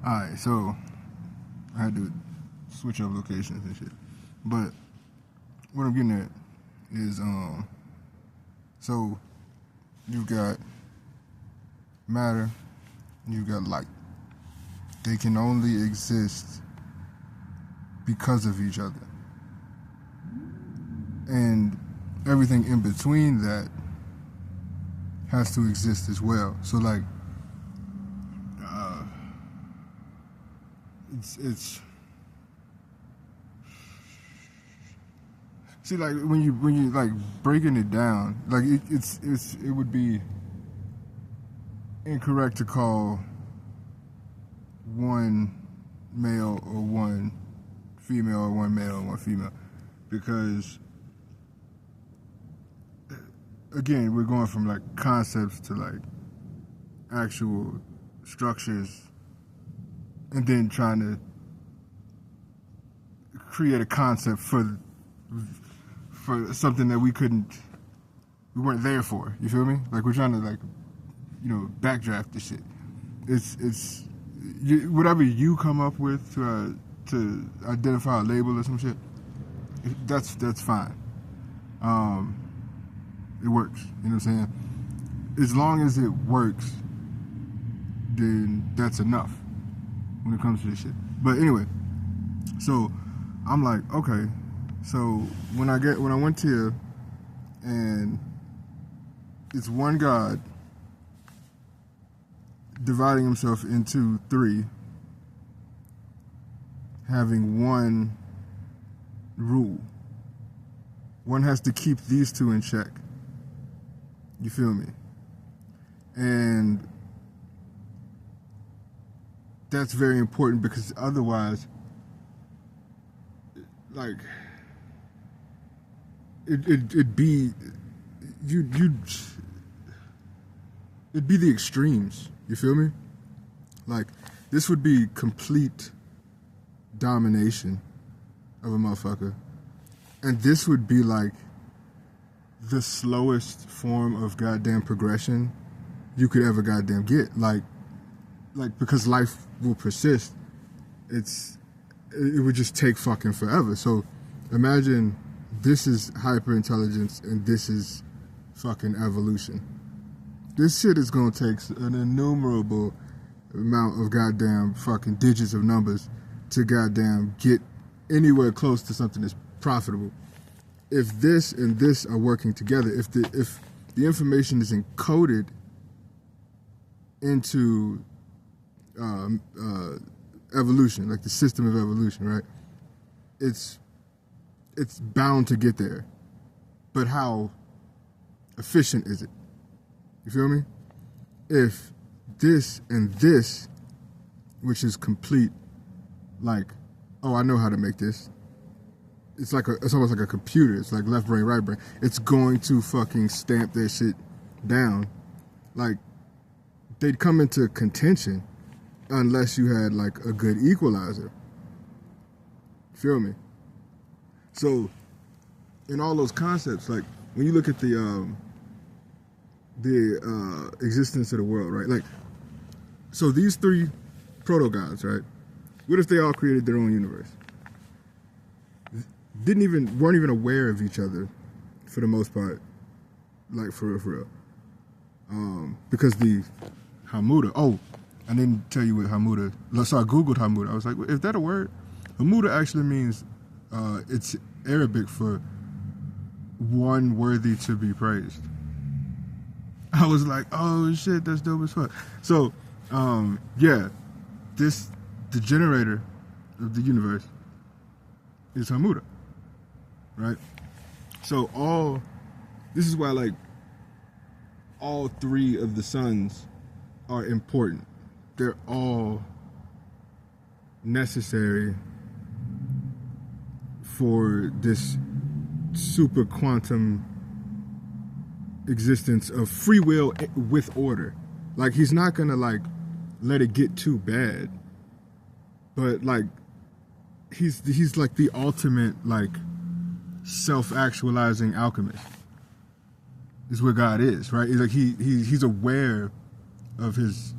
Alright, so I had to switch up locations and shit. But what I'm getting at is so you've got matter, you've got light. They can only exist because of each other. And everything in between that has to exist as well. So like it's see, like when you like breaking it down, like it would be incorrect to call one male or one female or one male or one female, because again we're going from like concepts to like actual structures, and then trying to create a concept for something that we weren't there for. You feel me? Like we're trying to like, backdraft this shit. It's whatever you come up with to identify a label or some shit. That's fine. It works. You know what I'm saying? As long as it works, then that's enough when it comes to this shit. But anyway, so I'm like, okay, so when I went here, and it's one God dividing himself into three, having one rule. One has to keep these two in check. You feel me? And that's very important, because otherwise, like, it'd be the extremes. You feel me? Like, this would be complete domination of a motherfucker, and this would be like the slowest form of goddamn progression you could ever goddamn get. Like because life will persist. It would just take fucking forever. So imagine this is hyper intelligence and this is fucking evolution. This shit is gonna take an innumerable amount of goddamn fucking digits of numbers to goddamn get anywhere close to something that's profitable. If this and this are working together, if the information is encoded into evolution, like the system of evolution, right? It's bound to get there. But how efficient is it? You feel me? If this and this, which is complete, like, oh, I know how to make this. It's almost like a computer. It's like left brain, right brain. It's going to fucking stamp that shit down. Like, they'd come into contention unless you had like a good equalizer. Feel me? So, in all those concepts, like when you look at the existence of the world, right? Like, so these three proto-gods, right? What if they all created their own universe? Weren't even aware of each other for the most part, like for real. Because the Hamuda, I didn't tell you what Hamuda, so I Googled Hamuda. I was like, is that a word? Hamuda actually means, it's Arabic for one worthy to be praised. I was like, oh shit, that's dope as fuck. So, the generator of the universe is Hamuda, right? So this is why like all three of the suns are important. They're all necessary for this super quantum existence of free will with order. Like, he's not gonna like let it get too bad, but like he's like the ultimate like self-actualizing alchemist is what God is, right? Like he's aware of his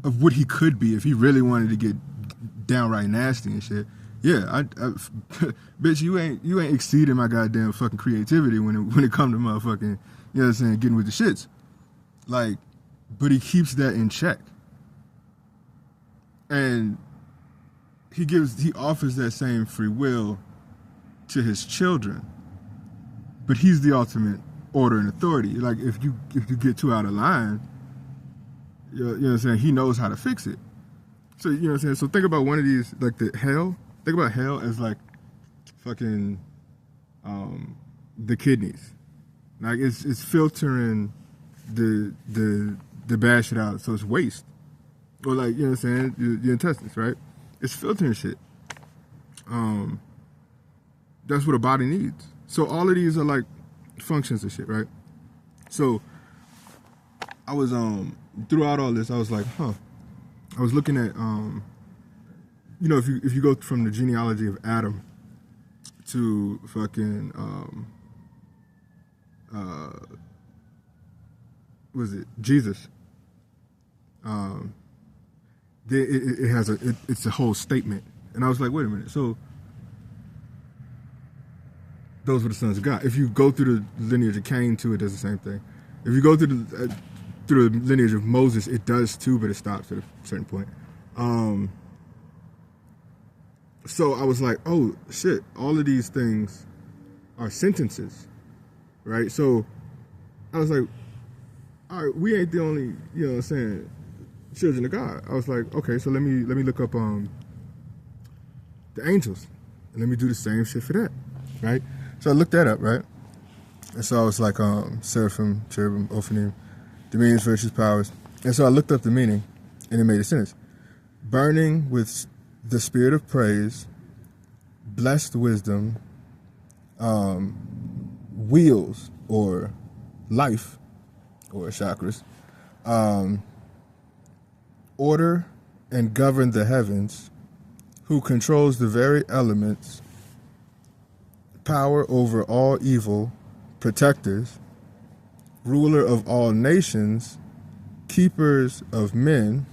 of what he could be if he really wanted to get downright nasty and shit. Yeah, bitch, you ain't exceeding my goddamn fucking creativity when it comes to motherfucking, you know what I'm saying, getting with the shits. Like, but he keeps that in check. And he offers that same free will to his children. But he's the ultimate order and authority. Like, if you get too out of line, you know what I'm saying, he knows how to fix it. So, you know what I'm saying? So think about one of these, like the hell. Think about hell as like fucking the kidneys. Like it's filtering the bad shit out, so it's waste. Or like, you know what I'm saying, your intestines, right? It's filtering shit. That's what a body needs. So all of these are like functions and shit, right? So I was throughout all this, I was like, I was looking at you know, if you go from the genealogy of Adam to fucking was it Jesus? It has it's a whole statement, and I was like, wait a minute. So those were the sons of God. If you go through the lineage of Cain too, it does the same thing. If you go through the lineage of Moses, it does too, but it stops at a certain point. So I was like, oh shit, all of these things are sentences, right? So I was like, all right, we ain't the only, you know what I'm saying, children of God. I was like, okay, so let me look up the angels, and let me do the same shit for that, right? So I looked that up, right? And so I was like, seraphim, cherubim, ophanim, dominions, virtues, powers. And so I looked up the meaning, and it made a sentence. Burning with the spirit of praise, blessed wisdom, wheels or life or chakras, order and govern the heavens, who controls the very elements, power over all evil, protectors, ruler of all nations, keepers of men,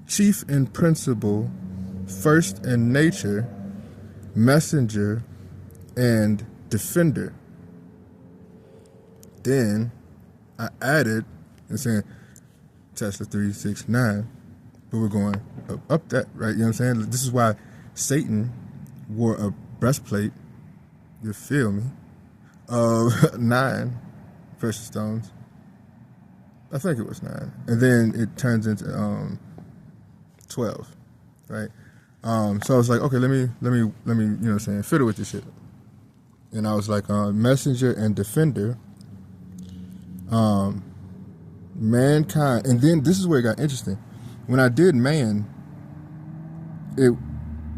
chief in principle, first in nature, messenger, and defender. Then I added and saying Tesla 369, but we're going up that, right? You know what I'm saying? This is why Satan wore a breastplate, you feel me, of 9 precious stones. I think it was 9. And then it turns into 12, right? So I was like, okay, let me, you know what I'm saying, fiddle with this shit. And I was like, messenger and defender, mankind. And then this is where it got interesting. When I did man, it,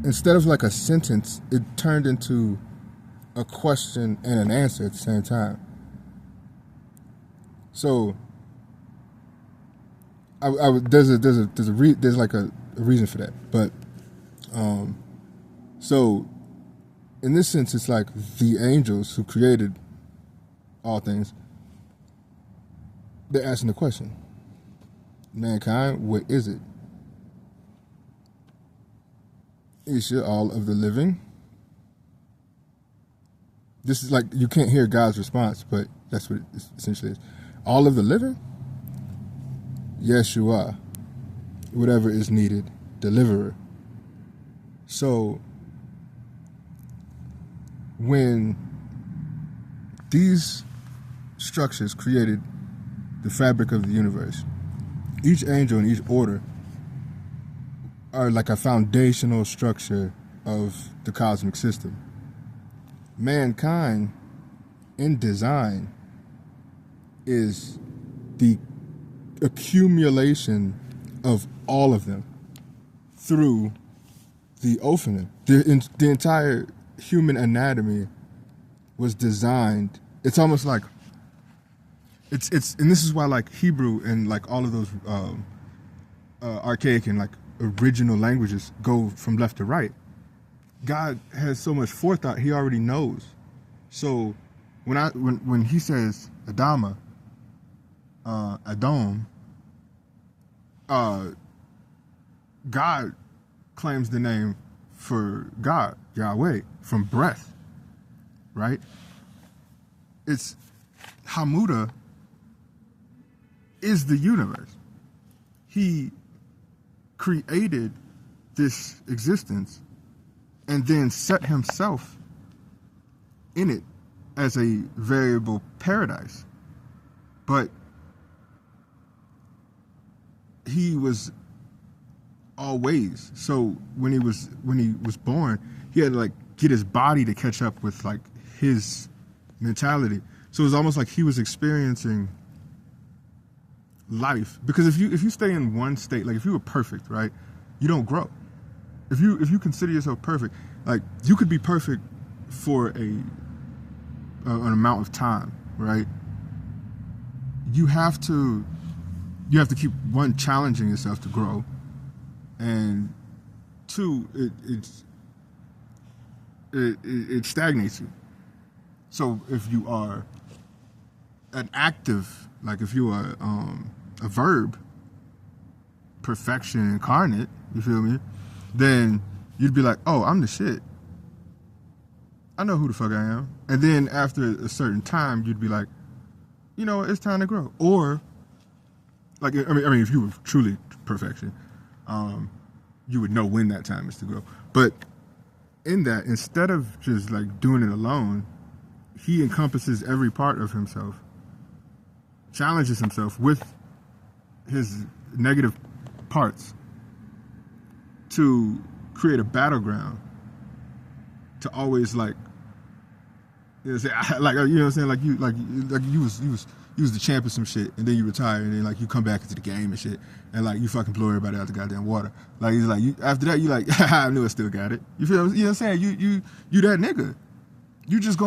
instead of like a sentence, it turned into a question and an answer at the same time. So there's like a reason for that, but so in this sense, it's like the angels who created all things. They're asking the question: mankind, what is it? Is it all of the living? This is like, you can't hear God's response, but that's what it essentially is. All of the living? Yeshua, whatever is needed, deliverer. So when these structures created the fabric of the universe, each angel and each order are like a foundational structure of the cosmic system. Mankind, in design, is the accumulation of all of them through the Ophanim. The entire human anatomy was designed. It's almost like it's and this is why like Hebrew and like all of those archaic and like original languages go from left to right. God has so much forethought, he already knows. So when he says Adama, Adam, God claims the name for God, Yahweh, from breath, right? It's Hamuda is the universe. He created this existence and then set himself in it as a variable paradise. But he was always, so when he was born, he had to like get his body to catch up with like his mentality. So it was almost like he was experiencing life, because if you stay in one state, like if you were perfect, right, you don't grow. If you consider yourself perfect, like you could be perfect for an amount of time, right? You have to keep, one, challenging yourself to grow, and two, it stagnates you. So if you are an active, like if you are a verb, perfection incarnate, you feel me? Then you'd be like, oh, I'm the shit. I know who the fuck I am. And then after a certain time, you'd be like, you know, it's time to grow. Or, like, I mean, if you were truly perfection, you would know when that time is to grow. But in that, instead of just like doing it alone, he encompasses every part of himself, challenges himself with his negative parts to create a battleground, to always like, you know what I'm saying? Like, you know what I'm saying? Like you was the champ of some shit, and then you retire, and then like you come back into the game and shit, and like you fucking blow everybody out the goddamn water. Like he's like, after that you like, I knew I still got it. You feel? You know what I'm saying? You that nigga. You just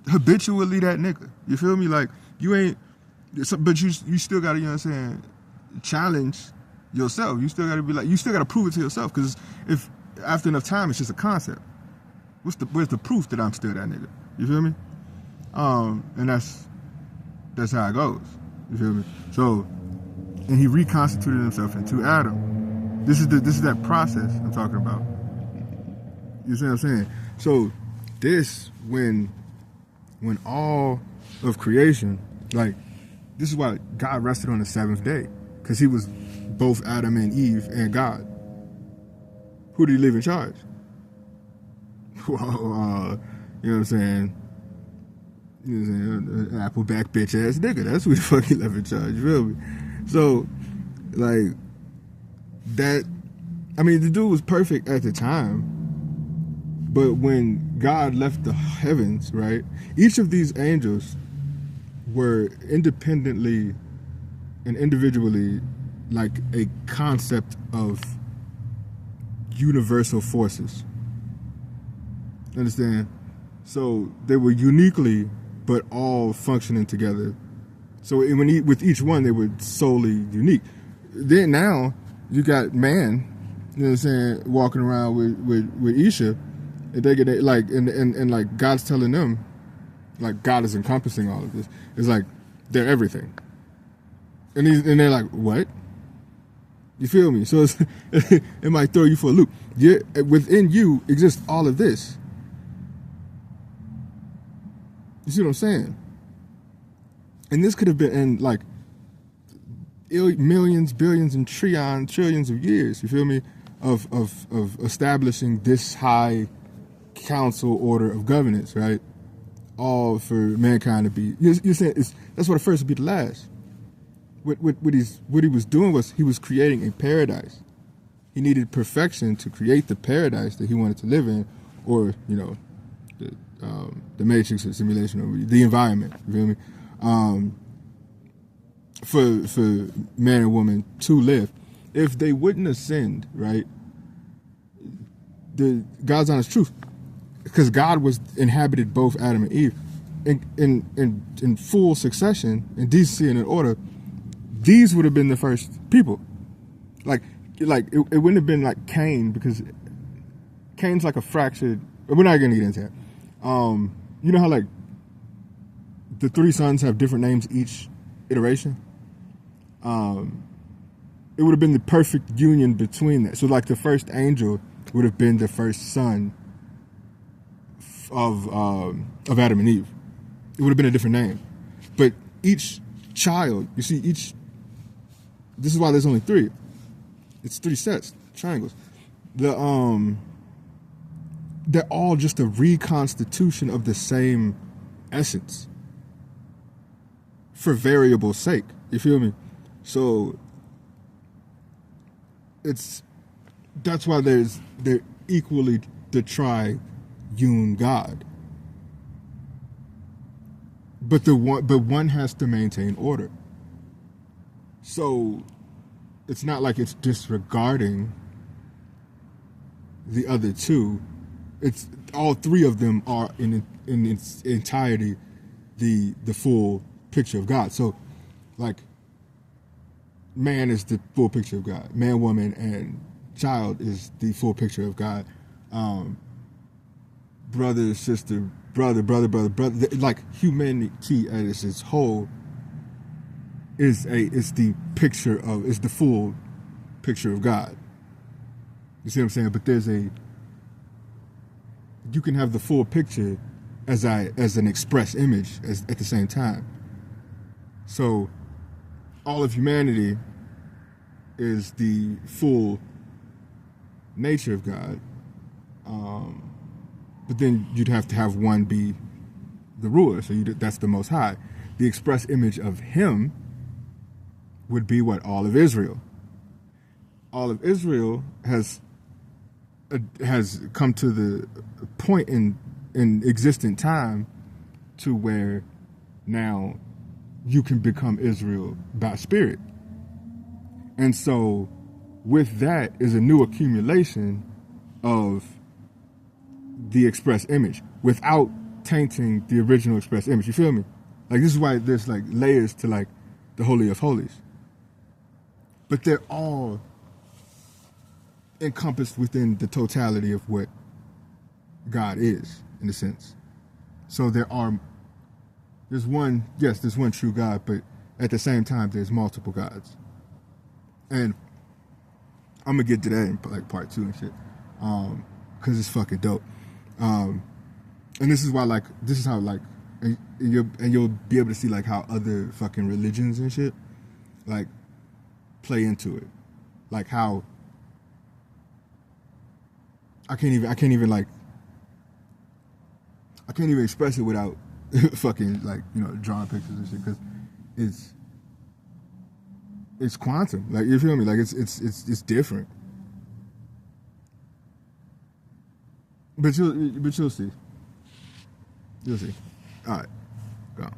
habitually that nigga. You feel me? Like you ain't, but you still gotta, you know what I'm saying, challenge yourself. You still gotta be like, you still gotta prove it to yourself, because if after enough time it's just a concept. Where's the proof that I'm still that nigga? You feel me? And that's how it goes. You feel me? So, and he reconstituted himself into Adam. This is that process I'm talking about. You see what I'm saying? So this, when all of creation, like, this is why God rested on the seventh day, because he was both Adam and Eve and God. Who did he leave in charge? Well, you know what I'm saying? You know what I'm saying? Appleback bitch ass nigga. That's who the fuck he left in charge. You feel me? So, like, that, I mean, the dude was perfect at the time, but when God left the heavens, right, each of these angels were independently and individually like a concept of universal forces. Understand? So they were uniquely, but all functioning together. So with each one, they were solely unique. Then now you got man, you know what I'm saying, walking around with Isha, and they get like, and like God's telling them, like God is encompassing all of this. It's like they're everything, and they're like, what? You feel me? So it might throw you for a loop. Within you exists all of this. You see what I'm saying? And this could have been in like millions, billions, and trillions of years. You feel me? Of establishing this high council order of governance, right? All for mankind to be. You're saying that's what the first would be the last. What he was doing was he was creating a paradise. He needed perfection to create the paradise that he wanted to live in, or you know, the matrix or simulation, or the environment. You feel me? For man and woman to live. If they wouldn't have sinned, right? God's honest truth, because God was inhabited both Adam and Eve in full succession, in decency and in order. These would have been the first people. Like it wouldn't have been like Cain, because Cain's like a fractured. We're not gonna get into that. You know how like the three sons have different names each iteration. it would have been the perfect union between that. So like the first angel would have been the first son of Adam and Eve. It would have been a different name. But each child, you see, this is why there's only three. It's three sets, triangles. They're all just a reconstitution of the same essence for variable sake. You feel me? So that's why they're equally the triune God. But one has to maintain order. So it's not like it's disregarding the other two. It's all three of them are in its entirety the full picture of God. So like man is the full picture of God. Man, woman, and child is the full picture of God. Brother, sister, brother. Like humanity as its whole is the full picture of God. You see what I'm saying? But you can have the full picture as an express image at the same time. So all of humanity is the full nature of God. But then you'd have to have one be the ruler. So that's the Most High. The express image of Him would be what? All of Israel. All of Israel has come to the point in existent time to where now you can become Israel by spirit. And so with that is a new accumulation of the express image without tainting the original express image. You feel me? Like this is why there's like layers to like the Holy of Holies. But they're all encompassed within the totality of what God is, in a sense. So there's one true God, but at the same time there's multiple gods. And I'm gonna get to that in like part 2 and shit, cause it's fucking dope. And this is how like, and you'll be able to see like how other fucking religions and shit like play into it, like how I can't even express it without fucking like, you know, drawing pictures and shit, because it's quantum, like, you feel me, like it's different. But you'll see. You'll see. All right, go.